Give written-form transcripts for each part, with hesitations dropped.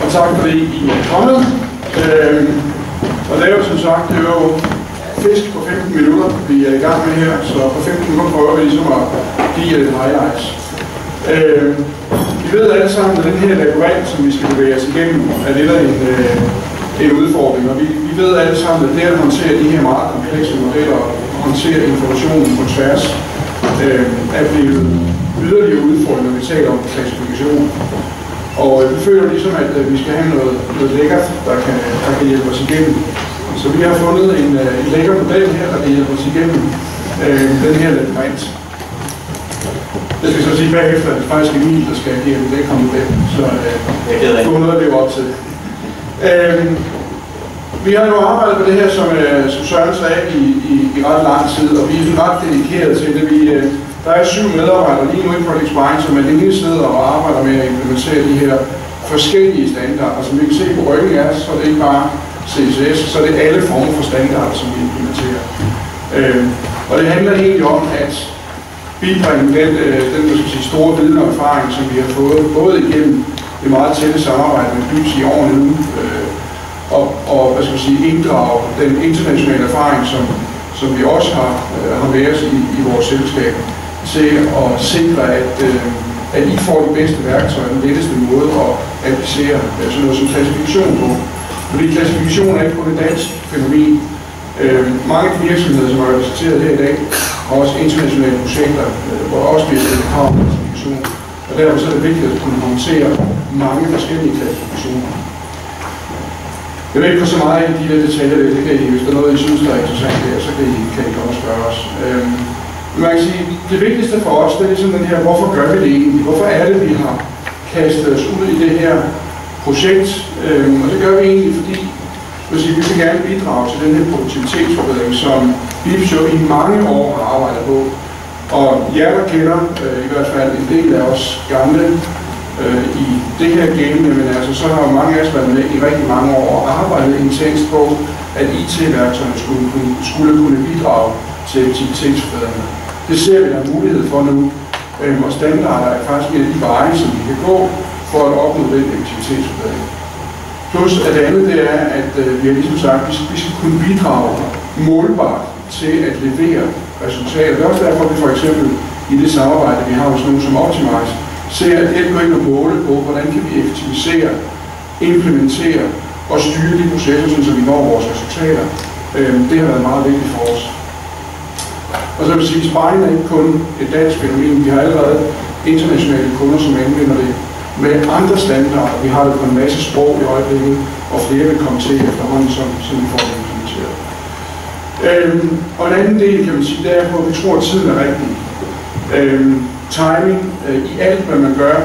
og tak for det, I er kommet. Og det er jo som sagt, det er jo fisk på 15 minutter, vi er i gang med her, så på 15 minutter prøver vi ligesom at give jer lidt highlights. Vi ved alle sammen, at den her labyrint, som vi skal bevæge os igennem, er lidt af en udfordring, og vi ved alle sammen, at det at håndtere de her meget komplekse modeller og håndtere informationen på tværs er blevet yderligere udfordring, når vi taler om klassifikation. Og vi føler ligesom, at vi skal have noget lækkert, der kan hjælpe os igennem. Så vi har fundet en lækker model her, der kan hjælpe os igennem den her labyrint. Det skal så sige bagefter, at det faktisk er Emil, der skal give en lækker model, så du har noget at leve op til. Vi har jo arbejdet på det her, som Søren sagde, i ret lang tid, og vi er ret dedikeret til det. Der er 7 medarbejdere lige nu i Project Spine, som alene sidder og arbejder med at implementere de her forskellige standarder. Som vi kan se på ryggen er, så er det ikke bare CSS, så er det alle former for standarder, som vi implementerer. Og det handler egentlig om at bibringe den store viden og erfaring, som vi har fået, både igennem det meget tætte samarbejde med BYS i årene nu, og inddrage den internationale erfaring, som vi også har med os i vores selskab, til at sikre, at I får de bedste værktøjer, den letteste måde at applicere sådan noget som klassifikation på. Fordi klassifikation er ikke kun et dansk fænomen. Mange virksomheder, som er repræsenteret her i dag, har også internationale projekter, hvor der også bliver stillet krav om klassifikation. Og derfor er det vigtigt at kunne håndtere mange forskellige klassifikationer. Jeg vil ikke gå så meget i de der detaljer, det kan I, hvis der er noget, I synes, der er interessant der, så kan I komme og spørge os. Man kan sige, det vigtigste for os, det er ligesom den her, hvorfor gør vi det egentlig? Hvorfor er det, vi har kastet os ud i det her projekt? Og det gør vi egentlig, fordi vi vil gerne bidrage til den her produktivitetsforbedring, som BYS jo i mange år har arbejdet på. Og jer, der kender i hvert fald en del af os gamle i det her game, men altså, så har mange af os været med i rigtig mange år og arbejdet intenst på, at IT-værktøjerne skulle kunne bidrage til effektivitetsforbedringer. Det ser vi, der er mulighed for nu, og standarder er faktisk en af de veje, som vi kan gå for at opnå den effektivitetsforbedring. Plus at det andet, det er, at vi har ligesom sagt, at vi skal kunne bidrage målbart til at levere resultater. Det er også derfor, at vi for eksempel i det samarbejde, vi har hos nogen som Optimize, ser at det går ind og måle på, hvordan kan vi effektivisere, implementere og styre de processer, så vi når vores resultater. Det har været meget vigtigt for os. Og så vil jeg sige, at Spine er ikke kun et dansk fænomen. Vi har allerede internationale kunder, som anvender det med andre standarder. Vi har det på en masse sprog i øjeblikket, og flere vil komme til efterhånden, som vi får det implementeret. Og en anden del, kan man sige, det er, at vi tror, at tiden er rigtig. Timing i alt, hvad man gør.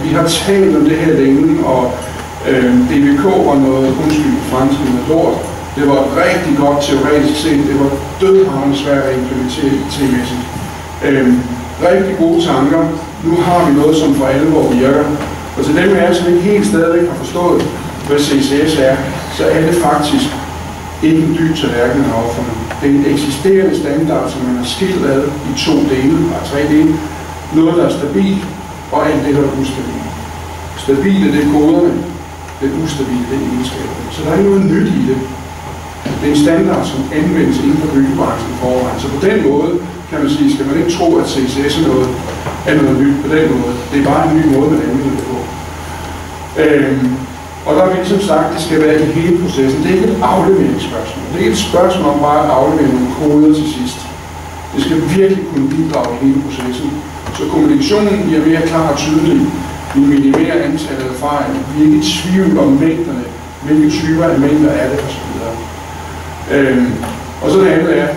Vi har talt om det her længe, og DVK var noget undskyld fransk med lort. Det var rigtig godt teoretisk set. Det var dødhamrende svært at implementere IT-mæssigt. Rigtig gode tanker. Nu har vi noget, som for alvor virker. Og til dem af jer, som ikke helt stadigvæk har forstået, hvad CSS er, så er det faktisk ikke en dyb tallerken af opfundet. Det er en eksisterende standard, som man har skilt ad i 2 dele, eller 3 dele. Noget, der er stabilt, og alt det, der er ustabilt. Stabile, det er koderne. Det ustabile, det er egenskaberne. Så der er ikke noget nyt i det. Det er en standard, som anvendes inden for byggebranchen i forvejen. Så på den måde, kan man sige, skal man ikke tro, at CSS er noget nyt på den måde. Det er bare en ny måde, man anvender det på. Og der har vi ligesom sagt, at det skal være i hele processen. Det er ikke et afleveringsspørgsmål. Det er ikke et spørgsmål om bare at aflevere nogle koder til sidst. Det skal virkelig kunne bidrage i hele processen. Så kommunikationen bliver mere klar og tydelig. Vi minimerer antallet af fejl. Vi er ikke i tvivl om mængderne. Hvilke typer af mængder er det osv. Og så det andet er,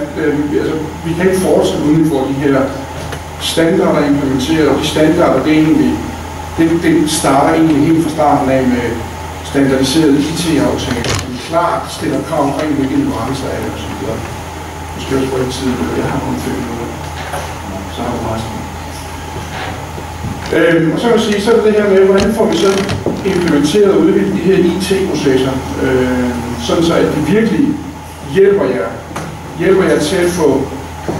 vi kan ikke fortsætte uden for de her standarder implementeret, og de standarder, det starter egentlig helt fra starten af med standardiserede IT-aftaler, som klart stiller krav omkring, hvilke leverancer er det osv. Nu skal jeg også bruge tid, jeg har kun 5 minutter, så har vi resten. Og så kan man sige, så er det her med, hvordan får vi så implementeret og udviklet de her IT-processer, sådan så at de virkelig hjælper jer til at få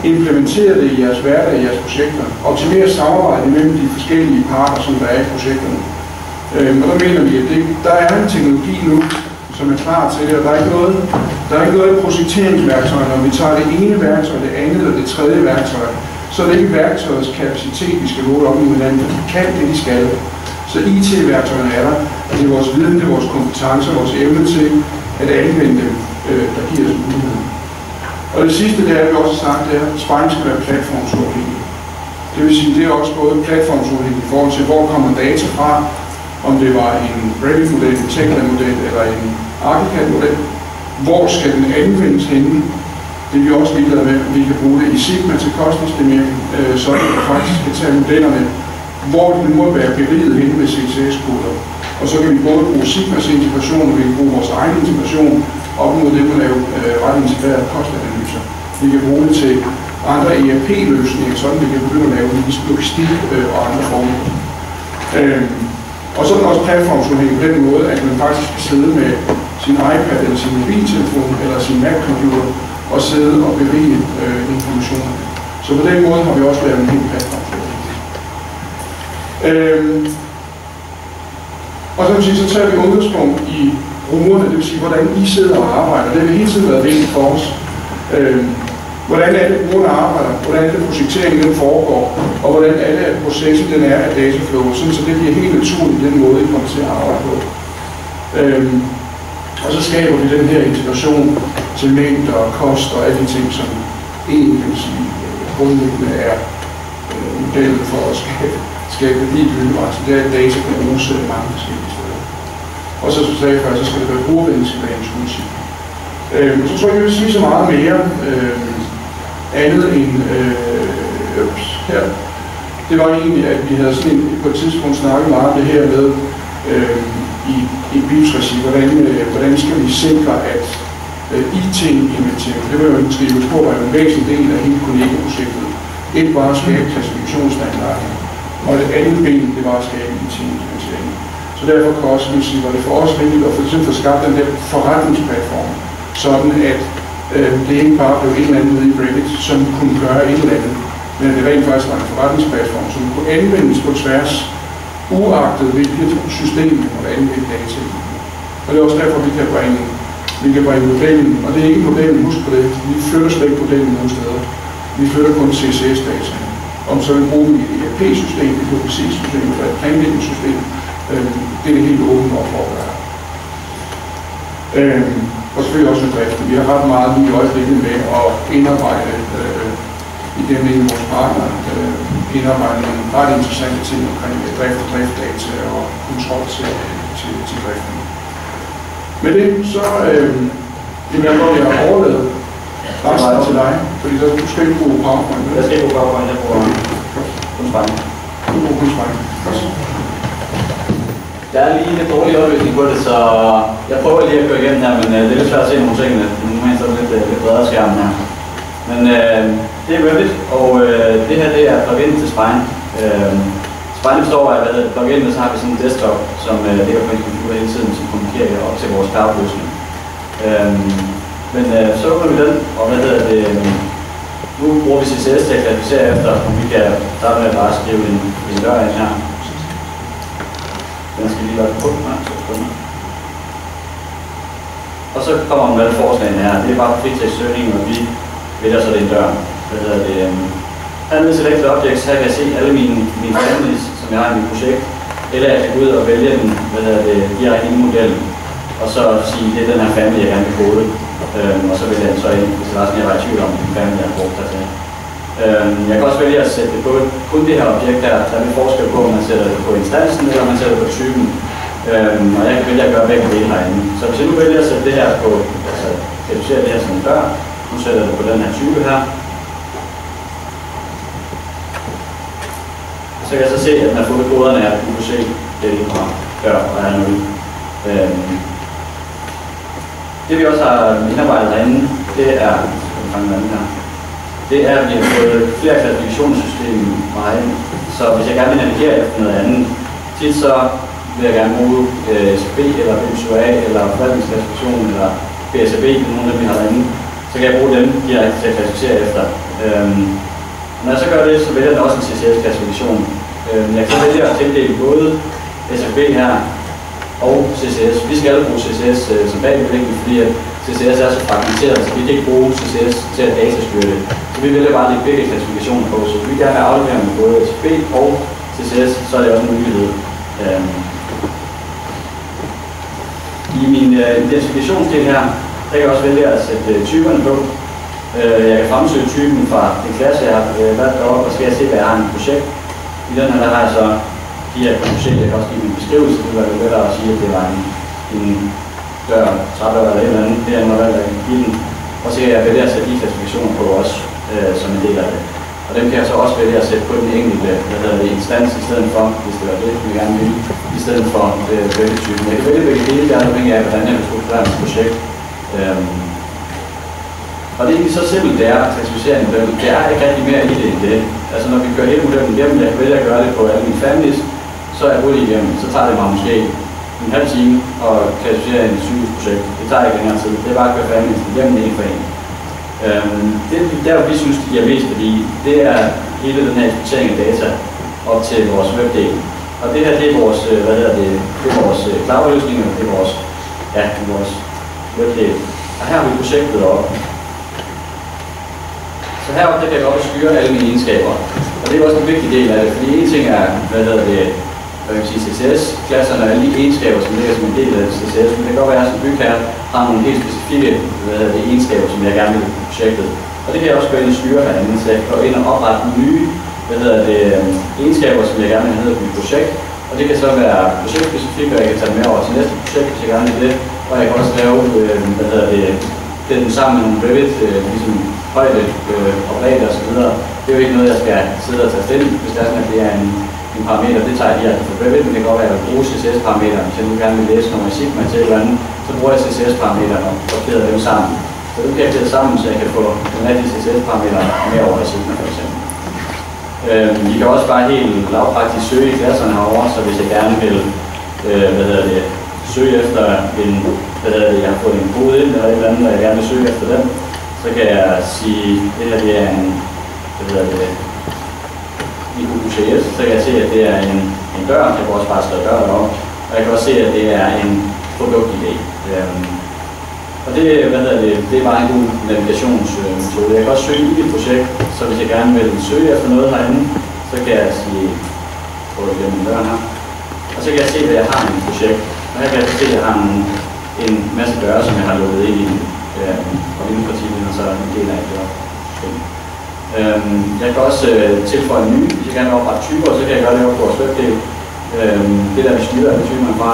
implementeret det i jeres hverdag, i jeres projekter, optimere samarbejdet mellem de forskellige parter, som der er i projekterne. Og der mener vi, at der er en teknologi nu, som er klar til det, og der er ikke noget projekteringsværktøj. Når vi tager det ene værktøj, det andet og det tredje værktøj, så er det ikke værktøjets kapacitet, vi skal måle op imod hinanden. De kan det, de skal. Så IT-værktøjerne er der, og det er vores viden, det er vores kompetencer, vores evne til at anvende dem, der giver os mulighed. Og det sidste, det er, vi også har sagt, det er, at sparring skal være platformsuafhængig. Det vil sige, det er også både platformsuafhængig i forhold til, hvor kommer data fra, om det var en Revit-model, en Tekla-model eller en ArchiCAD-model. Hvor skal den anvendes henne? Det er vi også ligeglade med. Vi kan bruge det i Sigma til kostestimering, så vi faktisk kan tage modellerne, hvor det nu må være beriget henne med CSS-koder. Og så kan vi både bruge Sigmas integration, og vi kan bruge vores egen integration op mod det, at lave ret integrerede kostanalyser. Vi kan bruge det til andre ERP-løsninger, sådan vi kan begynde at lave logistik og andre former. Og så er den også platformsafhængig på den måde, at man faktisk kan sidde med sin iPad eller sin mobiltelefon eller sin Mac-computer og sidde og berige informationer. Så på den måde har vi også lavet en helt platformsafhængig. Og så tager vi udgangspunkt i brugerne, det vil sige, hvordan I sidder og arbejder. Det har hele tiden været vigtigt for os. Hvordan er det, brugerne arbejder, hvordan er det, projekteringen den foregår, og hvordan er det, at processen den er af dataflow, så det bliver helt naturligt den måde, I kommer til at arbejde på. Og så skaber vi den her integration til mængder og kost og alle de ting, som egentlig kan sige, grundlæggende er modellen for at skabe værdi i byggemarkedet. Så det er, at data kan bruges mange forskellige steder. Og så sagde jeg før, så skal det være brugervenligt i dagens politik. Så tror jeg, jeg vil sige så meget mere andet end her. Det var egentlig, at vi havde sådan på et tidspunkt snakket meget om det her med i BIPs-regi, hvordan skal vi sikre, at IT-implementering, det var jo en trives på, var en væsentlig del af hele kollegaprojektet. Et var at skabe klassifikationsstandarden, og det andet ben, det var at skabe IT-implementering. Så derfor kan også sige, var det for os vigtigt at få skabt den der forretningsplatform, sådan at det ikke bare blev en eller anden nede i Revit, som kunne gøre et eller andet, men det rent faktisk var en forretningsplatform, som kunne anvendes på tværs, uagtet hvilket system man måtte anvende data i. Og det er også derfor, vi kan bringe modellen, og det er ikke modellen, husk på det, vi flytter slet ikke modellen nogen steder. Vi flytter kun CSS-data. Om så vi bruger et ERP-system, et logistik-system eller et planlægningssystem, det er det helt åbent op for at gøre. Og selvfølgelig også med driften. Vi har ret meget lige i øjeblikket med at indarbejde i dem en af vores partner, indarbejde nogle ret interessante ting omkring drift og driftdata og kontrol til driften. Med det, så vil jeg overlade resten til dig, fordi du skal ikke bruge PowerPoint. Jeg skal ikke bruge PowerPoint, jeg bruger kun spanning. Du bruger kun spanning. Der er lige lidt dårlig opløsning på det, så jeg prøver lige at køre igennem her, men det er lidt svært at se nogle ting, normalt så er det lidt bredere skærmen her. Men det er Revit, og det her det er plugin til Spine. Spine består af plugin, og så har vi sådan en desktop, som ligger på en computer hele tiden, som kommunikerer op til vores cloud-løsning. Men så åbner vi den, og nu bruger vi CSS til at klassificere efter, om vi kan starte med at bare skrive en dør ind her. Den skal lige være på. Og så kommer man med forslagene her. Det er bare fritagssøgning, og vi vælger så den dør. Hernede Select Objects, her kan jeg se alle mine families, som jeg har i mit projekt. Eller jeg kan gå ud og vælge den direkte i modellen. Og så sige, det er den her family, jeg gerne vil kode. Og så vælger jeg så ind, hvis der er sådan, jeg var i tvivl om, hvilken family jeg har brugt der til. Jeg kan også vælge at sætte det på kun det her objekt der. Der er en forskel på, om man sætter det på instansen, eller om man sætter det på typen. Og jeg kan vælge at gøre begge dele herinde. Så hvis jeg nu vælger at sætte det her på, altså reducere det her som en dør, nu sætter jeg det på den her type her. Så kan jeg så se, at når jeg får koderne er, du kan se, det er lige fra dør og er 0. Det vi også har indarbejdet herinde, det er, det er, at vi har fået flere klassifikationssystemer herinde. Så hvis jeg gerne vil navigere efter noget andet, tit så vil jeg gerne bruge SAP eller BMSUA eller forvaltningsklassifikation eller BSAB, nogle af dem vi har derinde, så kan jeg bruge dem direkte til at klassificere efter. Når jeg så gør det, så vælger jeg også en CSS-klassifikation. Jeg kan vælge at tildele både SFB her og CCS. Vi skal alle bruge CCS som bagudvikling, fordi at CCS er så fragmenteret, så vi kan ikke bruge CCS til at datastyre det. Så vi vælger bare at lægge begge klassifikationer på, så vi gerne vil aflevere med både SFB og CCS, så er det også en mulighed. I min identifikationsdel her, der kan jeg også vælge at sætte typerne på. Jeg kan fremsøge typen fra en klasse, jeg har valgt deroppe, og skal jeg se, hvad jeg har i et projekt. I den her, der har jeg så de her projekt, jeg kan også give min beskrivelse, det var det lettere at sige, at det var en dør, trædør eller et eller andet, det er noget valgt at give den. Og så kan jeg vælge at sætte de klassifikationer på også, som en del af det. Og dem kan jeg så også vælge at sætte på den enkelte instans i stedet for, hvis det var det, jeg gerne vil, i stedet for vælgetypen. Jeg kan vælge begge dele, der er afhængig af, hvordan jeg vil strukturere mit projekt. Og det er ikke så simpelt, det er at klassificere en model. Det er ikke rigtig mere i det end det. Altså når vi kører hele modellen igennem, jeg kan vælge at gøre det på alle mine families, så er jeg hurtigt igennem. Så tager det mig måske en halv time at klassificere en sygehusprojekt. Det tager ikke længere tid. Det er bare at køre families igennem en for en. Det der, vi synes, det giver mest værdi, det er hele den her eksportering af data op til vores webdel. Og det her, det er vores, det er vores cloud-løsninger, det er vores webdel. Og her har vi projektet op. Så heroppe, der kan jeg godt styre alle mine egenskaber. Og det er også en vigtig del af det, fordi en ting er, CCS-klasserne og alle de egenskaber, som ligger som en del af CCS, men det kan godt være, at jeg som bygherre har nogle helt specifikke egenskaber, som jeg gerne vil i projektet. Og det kan jeg også gå ind og styre herinde, så jeg kan gå ind og oprette nye egenskaber, som jeg gerne vil have på mit projekt. Og det kan så være projektspecifikke, og jeg kan tage det med over til næste projekt, hvis jeg gerne vil det. Og jeg kan også lave, den sammen med nogle Revit, ligesom højde og bredde og så videre. Det er jo ikke noget, jeg skal sidde og tage stilling, hvis det er sådan, at det er en parameter. Det tager jeg direkte fra Revit, men det kan godt være, at jeg vil bruge CCS-parametre. Hvis jeg nu gerne vil læse nogle Sigma til et eller andet, så bruger jeg CCS-parametrene og kæder dem sammen. Så nu kan jeg kæde sammen, så jeg kan få nogle af de CCS-parametre med over i Sigma for eksempel. Vi kan også bare helt lavpraktisk søge i klasserne herovre, så hvis jeg gerne vil søge efter jeg har fået en kode ind eller et eller andet, og jeg gerne vil søge efter den, så kan jeg sige, det her det er i QQCS, så kan jeg se, at det er en dør, jeg kan også bare skrive dør deroppe, og jeg kan også se, at det er en produktidé. Og det er bare en god navigationsmetode. Jeg kan også søge i et projekt, så hvis jeg gerne vil søge efter noget herinde, så kan jeg sige, prøv at glemme døren her, og så kan jeg se, hvad jeg har i mit projekt. Og her kan jeg se, at jeg har en masse døre, som jeg har lukket ind i, og inden for timen, og så er en del af det. Jeg kan også tilføje nye, hvis jeg gerne vil oprette typer, så kan jeg gøre det over på vores webdel. Det der vi styrer alle typerne fra,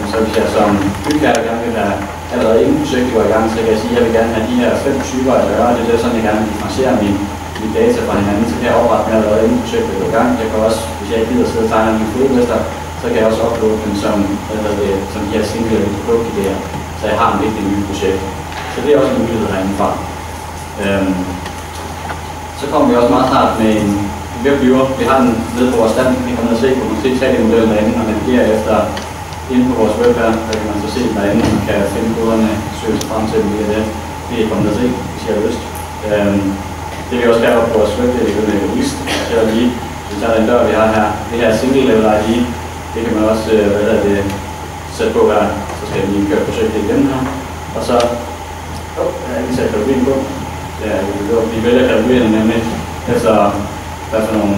så hvis jeg som bygherre gerne vil have allerede inden projektet går i gang, så kan jeg sige, at jeg vil gerne have de her 5 typer af døre, det er sådan, jeg gerne vil differentiere mine data fra hinanden, så kan jeg oprette dem allerede inden projektet går i gang. Jeg kan også, hvis jeg ikke gider sidde og tegne mine fodlister, så kan jeg også uploade dem som de her single produktidéer, så jeg har en vigtig ny projekt. Så det er også en mulighed herindefra. Så kommer vi også meget snart med en webviewer. Vi har den nede på vores stand. Vi kan ned og se på måske 3D-modellen derinde og navigere efter inde på vores web her. Der kan man så se den derinde, og man kan finde koderne, søge sig frem til dem via det. Det er kommet at se, hvis jeg har lyst. Det vi også kan op på vores web, det er en list. Så lige, hvis vi tager den dør, vi har her, det her single level ID, det kan man også sætte på her. Så skal vi lige køre projektet igennem her. Og så, jeg har lige sat kategorien på. Ja, vi vælger kategorierne nemlig efter, hvad for nogle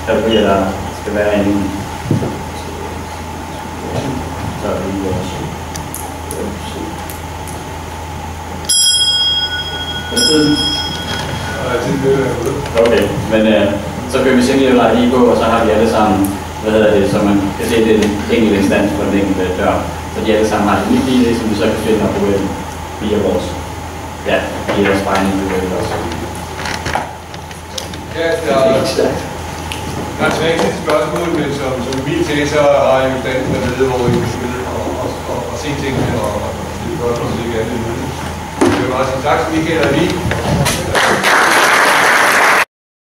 kategorier, der skal være inde. Så er det lige vores. Okay, men så kører vi single level ID på, og så har vi alle sammen, så man kan se, det er en enkelt instans på den enkelte dør. Så de alle sammen har et nyt ID, som vi så kan finde op på via vores. Ja, det er også regning, det er også. Ja, der er et svagt spørgsmål, men som Emil sagde, så har jeg jo standen dernede, hvor I kan spille og se tingene og stille spørgsmål, så det ikke er det. Jeg vil bare sige tak til Michael og Emil.